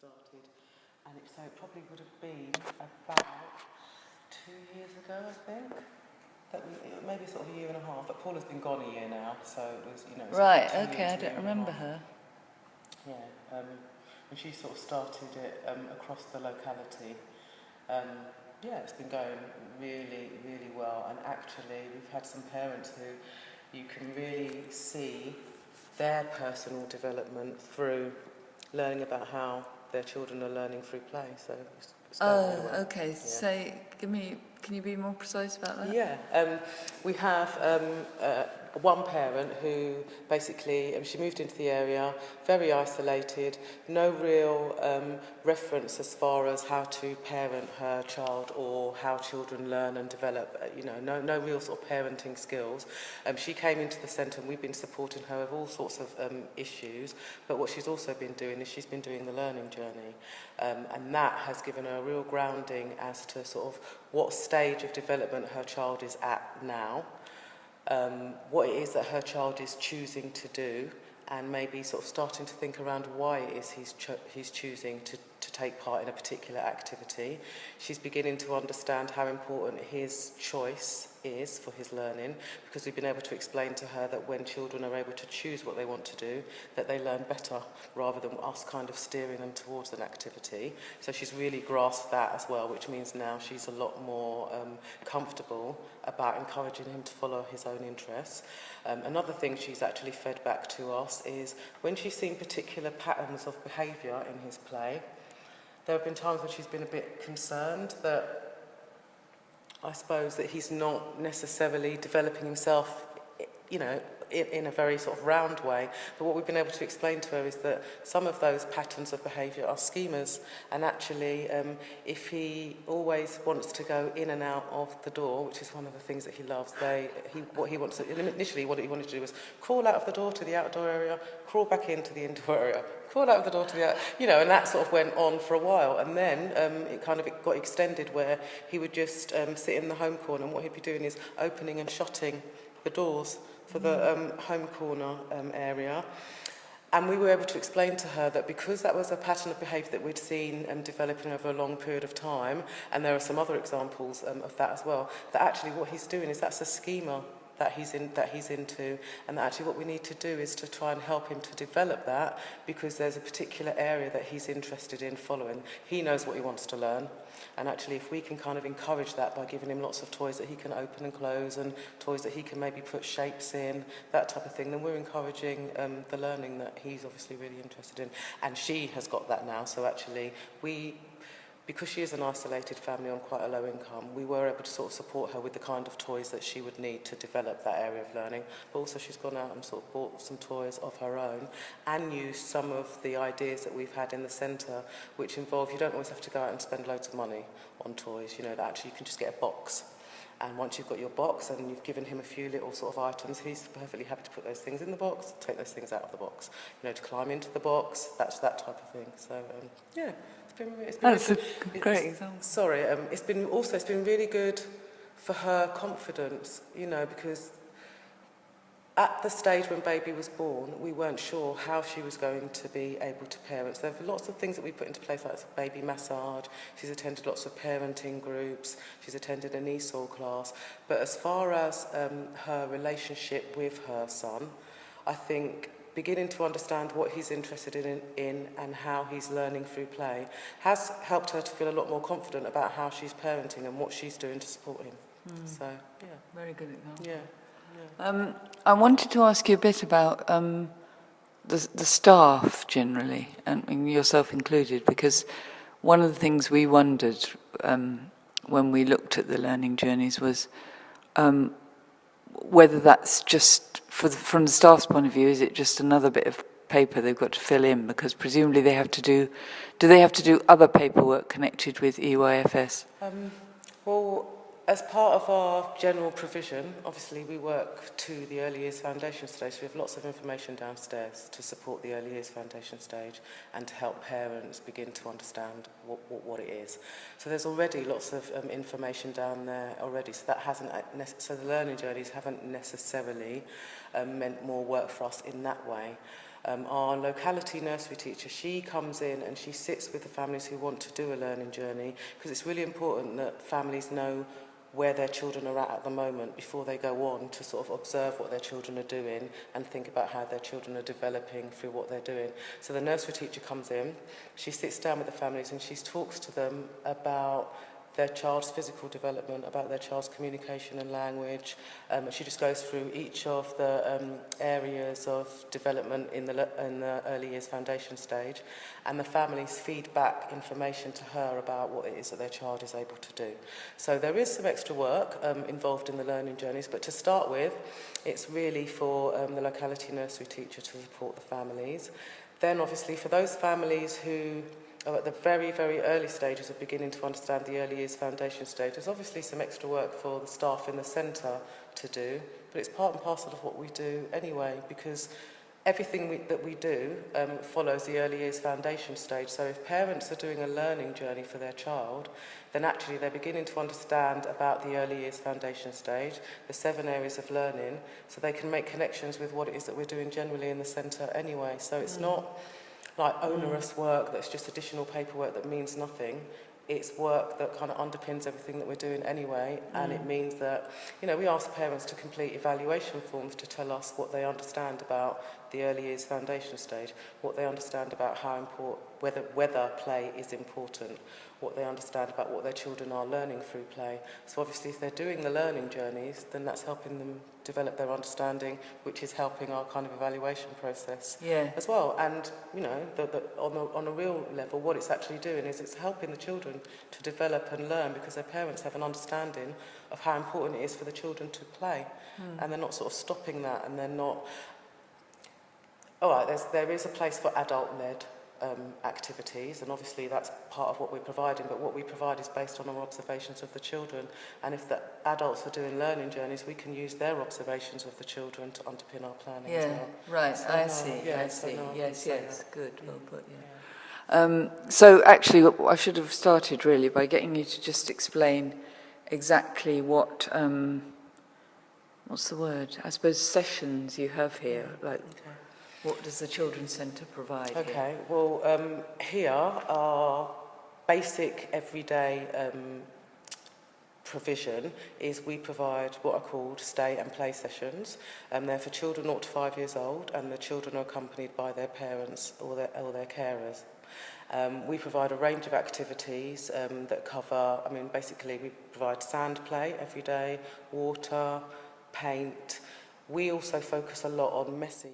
started, and so it probably would have been about 2 years ago, I think. Maybe sort of a year and a half, but Paula's been gone a year now, so it was, Right, okay, I don't remember her. Yeah, and she sort of started it across the locality. Yeah, it's been going really, really well, and actually we've had some parents who you can really see their personal development through learning about how their children are learning through play. So it's going really well. Okay. Yeah. So, can you be more precise about that? Yeah, we have one parent who basically, she moved into the area, very isolated, no real reference as far as how to parent her child or how children learn and develop, no real sort of parenting skills. She came into the centre and we've been supporting her with all sorts of issues, but what she's also been doing is she's been doing the learning journey, and that has given her a real grounding as to sort of what stage of development her child is at now, what it is that her child is choosing to do, and maybe sort of starting to think around why it is he's choosing to take part in a particular activity. She's beginning to understand how important his choice is for his learning, because we've been able to explain to her that when children are able to choose what they want to do, that they learn better rather than us kind of steering them towards an activity. So she's really grasped that as well, which means now she's a lot more comfortable about encouraging him to follow his own interests. Another thing she's actually fed back to us is when she's seen particular patterns of behaviour in his play, there have been times when she's been a bit concerned that I suppose that he's not necessarily developing himself, in a very sort of round way. But what we've been able to explain to her is that some of those patterns of behaviour are schemas, and actually if he always wants to go in and out of the door, which is one of the things that he loves, initially what he wanted to do was crawl out of the door to the outdoor area, crawl back into the indoor area, crawl out of the door to the out, and that sort of went on for a while, and then it got extended where he would just sit in the home corner, and what he'd be doing is opening and shutting the doors for the home corner area. And we were able to explain to her that because that was a pattern of behaviour that we'd seen developing over a long period of time, and there are some other examples of that as well, that actually what he's doing is that's a schema that he's into, and that actually what we need to do is to try and help him to develop that, because there's a particular area that he's interested in following. He knows what he wants to learn, and actually if we can kind of encourage that by giving him lots of toys that he can open and close, and toys that he can maybe put shapes in, that type of thing, then we're encouraging the learning that he's obviously really interested in. And she has got that now, so actually because she is an isolated family on quite a low income, we were able to sort of support her with the kind of toys that she would need to develop that area of learning. But also she's gone out and sort of bought some toys of her own and used some of the ideas that we've had in the centre, which involve, you don't always have to go out and spend loads of money on toys, that actually you can just get a box. And once you've got your box and you've given him a few little sort of items, he's perfectly happy to put those things in the box, take those things out of the box, to climb into the box, that's that type of thing. So, yeah. That's a great example. Sorry, it's been really good for her confidence, because at the stage when baby was born, we weren't sure how she was going to be able to parent. So there were lots of things that we put into place, like baby massage. She's attended lots of parenting groups. She's attended an ESOL class. But as far as her relationship with her son, I think beginning to understand what he's interested in and how he's learning through play has helped her to feel a lot more confident about how she's parenting and what she's doing to support him. So, yeah. Very good example. Yeah. I wanted to ask you a bit about the staff generally, and yourself included, because one of the things we wondered when we looked at the learning journeys was whether that's just, from the staff's point of view, is it just another bit of paper they've got to fill in? Because presumably they have to do other paperwork connected with EYFS? Well, as part of our general provision, obviously we work to the early years foundation stage. So we have lots of information downstairs to support the early years foundation stage and to help parents begin to understand what it is. So there's already lots of information down there already. So that hasn't so the learning journeys haven't necessarily meant more work for us in that way. Our locality nursery teacher, she comes in and she sits with the families who want to do a learning journey, because it's really important that families know where their children are at the moment before they go on to sort of observe what their children are doing and think about how their children are developing through what they're doing. So the nursery teacher comes in, she sits down with the families and she talks to them about their child's physical development, about their child's communication and language. She just goes through each of the areas of development in the early years foundation stage, and the families feed back information to her about what it is that their child is able to do. So there is some extra work involved in the learning journeys, but to start with, it's really for the locality nursery teacher to support the families. Then obviously for those families who are at the very, very early stages of beginning to understand the early years foundation stage, there's obviously some extra work for the staff in the centre to do, but it's part and parcel of what we do anyway, because everything that we do follows the early years foundation stage. So if parents are doing a learning journey for their child, then actually they're beginning to understand about the early years foundation stage, the 7 areas of learning, so they can make connections with what it is that we're doing generally in the centre anyway. So it's not like onerous work that's just additional paperwork that means nothing. It's work that kind of underpins everything that we're doing anyway, and it means that, you know, we ask parents to complete evaluation forms to tell us what they understand about the early years foundation stage, what they understand about how important, whether play is important, what they understand about what their children are learning through play. So obviously if they're doing the learning journeys, then that's helping them develop their understanding, which is helping our kind of evaluation process as well. And, you know, on a real level, what it's actually doing is it's helping the children to develop and learn, because their parents have an understanding of how important it is for the children to play. And they're not sort of stopping that, and they're not... All right, there is a place for adult-led activities, and obviously that's part of what we're providing, but what we provide is based on our observations of the children, and if the adults are doing learning journeys, we can use their observations of the children to underpin our planning as well. Right, So, I see, yes, good, well put, so actually I should have started really by getting you to just explain exactly what, what's the word, I suppose sessions you have here, like what does the Children's Centre provide here? Okay, well, here are basic everyday provision is we provide what are called stay and play sessions. They're for children 0 to 5 years old, and the children are accompanied by their parents or their carers. We provide a range of activities that cover, I mean, basically we provide sand play every day, water, paint. We also focus a lot on messy